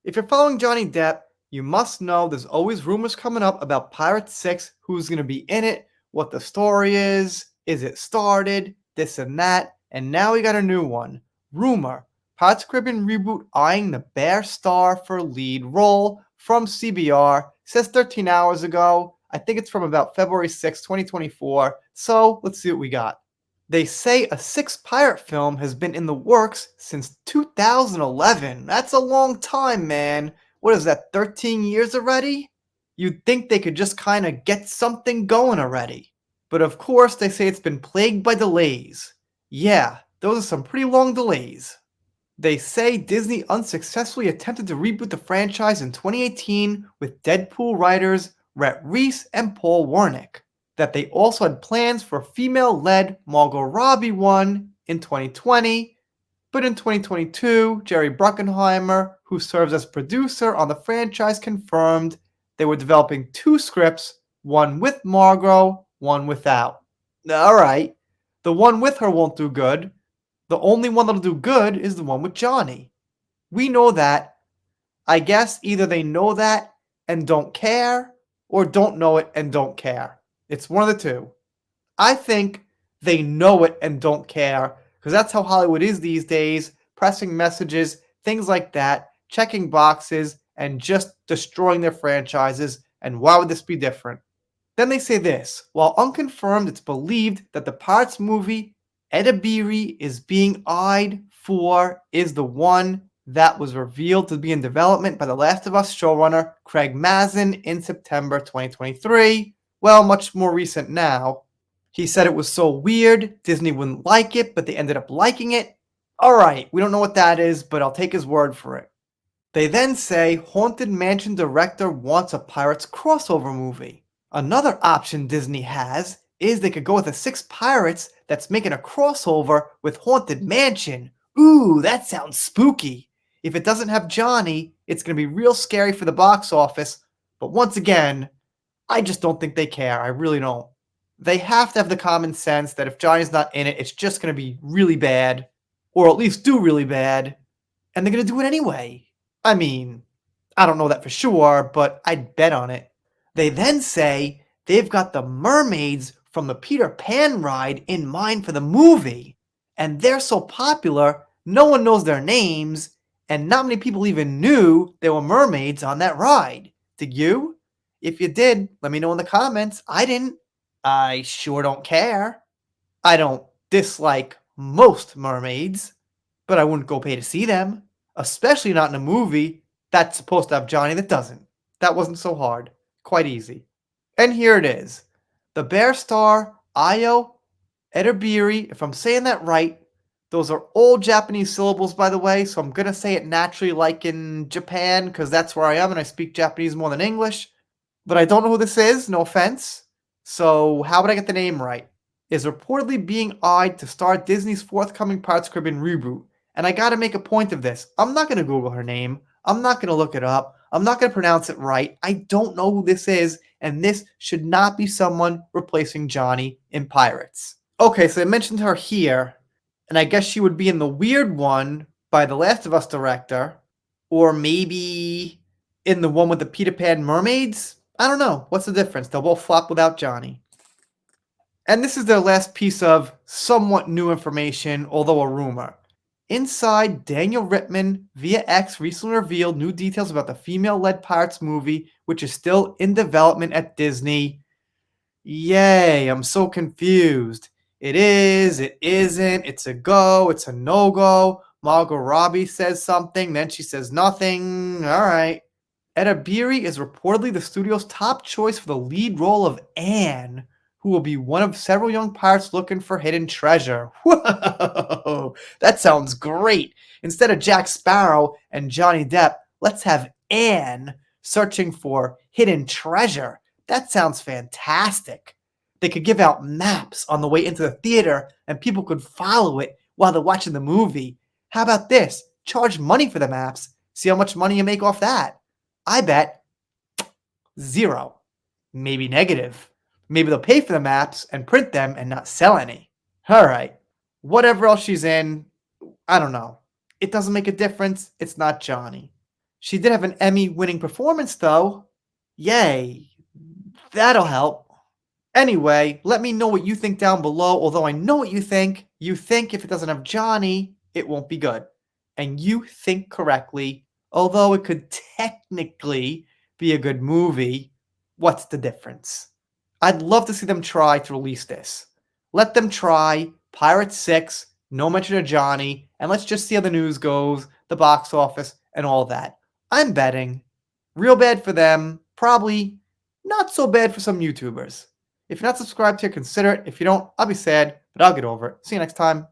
If you're following Johnny Depp, you must know there's always rumors coming up about Pirates 6, who's going to be in it, what the story is it started, this and that, and now we got a new one. Rumor, Pirates of the Caribbean reboot eyeing the Bear Star for lead role from CBR, says 13 hours ago. I think it's from about February 6, 2024, so let's see what we got. They say a sixth pirate film has been in the works since 2011. That's a long time, man. What is that, 13 years already? You'd think they could just kind of get something going already. But of course, they say it's been plagued by delays. Yeah, those are some pretty long delays. They say Disney unsuccessfully attempted to reboot the franchise in 2018 with Deadpool writers Rhett Reese and Paul Wernick. That they also had plans for a female-led Margot Robbie one in 2020, but in 2022, Jerry Bruckheimer, who serves as producer on the franchise, confirmed they were developing two scripts, one with Margot, one without. Alright, the one with her won't do good. The only one that'll do good is the one with Johnny. We know that. I guess either they know that and don't care, or don't know it and don't care. It's one of the two. I think they know it and don't care, because that's how Hollywood is these days, pressing messages, things like that, checking boxes, and just destroying their franchises, and why would this be different? Then they say this, while unconfirmed, it's believed that the Pirates movie Edabiri is being eyed for is the one that was revealed to be in development by The Last of Us showrunner Craig Mazin in September 2023. Well, much more recent now. He said it was so weird, Disney wouldn't like it, but they ended up liking it. Alright, we don't know what that is, but I'll take his word for it. They then say Haunted Mansion director wants a Pirates crossover movie. Another option Disney has is they could go with the six pirates that's making a crossover with Haunted Mansion. Ooh, that sounds spooky. If it doesn't have Johnny, it's going to be real scary for the box office. But once again, I just don't think they care. I really don't. They have to have the common sense that if Johnny's not in it, it's just going to be really bad. Or at least do really bad. And they're going to do it anyway. I mean, I don't know that for sure, but I'd bet on it. They then say they've got the mermaids from the Peter Pan ride in mind for the movie. And they're so popular, no one knows their names, and not many people even knew there were mermaids on that ride. Did you? If you did, let me know in the comments. I didn't. I sure don't care. I don't dislike most mermaids, but I wouldn't go pay to see them, especially not in a movie that's supposed to have Johnny that doesn't. That wasn't so hard. Quite easy. And here it is. The Bear Star Ayo Edabiri, if I'm saying that right, those are all Japanese syllables, by the way, so I'm going to say it naturally like in Japan, because that's where I am and I speak Japanese more than English. But I don't know who this is, no offense. So how would I get the name right? Is reportedly being eyed to star Disney's forthcoming Pirates of the Caribbean reboot. And I gotta make a point of this. I'm not gonna Google her name. I'm not gonna look it up. I'm not gonna pronounce it right. I don't know who this is, and this should not be someone replacing Johnny in Pirates. Okay, so I mentioned her here, and I guess she would be in the weird one by the Last of Us director, or maybe in the one with the Peter Pan mermaids? I don't know. What's the difference? They'll both flop without Johnny. And this is their last piece of somewhat new information, although a rumor. Inside, Daniel Rittman via X recently revealed new details about the female-led Pirates movie, which is still in development at Disney. Yay, I'm so confused. It is, it isn't, it's a go, it's a no-go. Margot Robbie says something, then she says nothing. Alright. Edabiri is reportedly the studio's top choice for the lead role of Anne, who will be one of several young pirates looking for hidden treasure. Whoa, that sounds great. Instead of Jack Sparrow and Johnny Depp, let's have Anne searching for hidden treasure. That sounds fantastic. They could give out maps on the way into the theater and people could follow it while they're watching the movie. How about this? Charge money for the maps. See how much money you make off that. I bet 0. Maybe negative. Maybe they'll pay for the maps and print them and not sell any. Alright. Whatever else she's in, I don't know. It doesn't make a difference. It's not Johnny. She did have an Emmy-winning performance, though. Yay. That'll help. Anyway, let me know what you think down below. Although I know what you think. You think if it doesn't have Johnny, it won't be good. And you think correctly. Although it could technically be a good movie, what's the difference? I'd love to see them try to release this. Let them try Pirate 6, no mention of Johnny, and let's just see how the news goes, the box office, and all that. I'm betting. Real bad for them. Probably not so bad for some YouTubers. If you're not subscribed here, consider it. If you don't, I'll be sad, but I'll get over it. See you next time.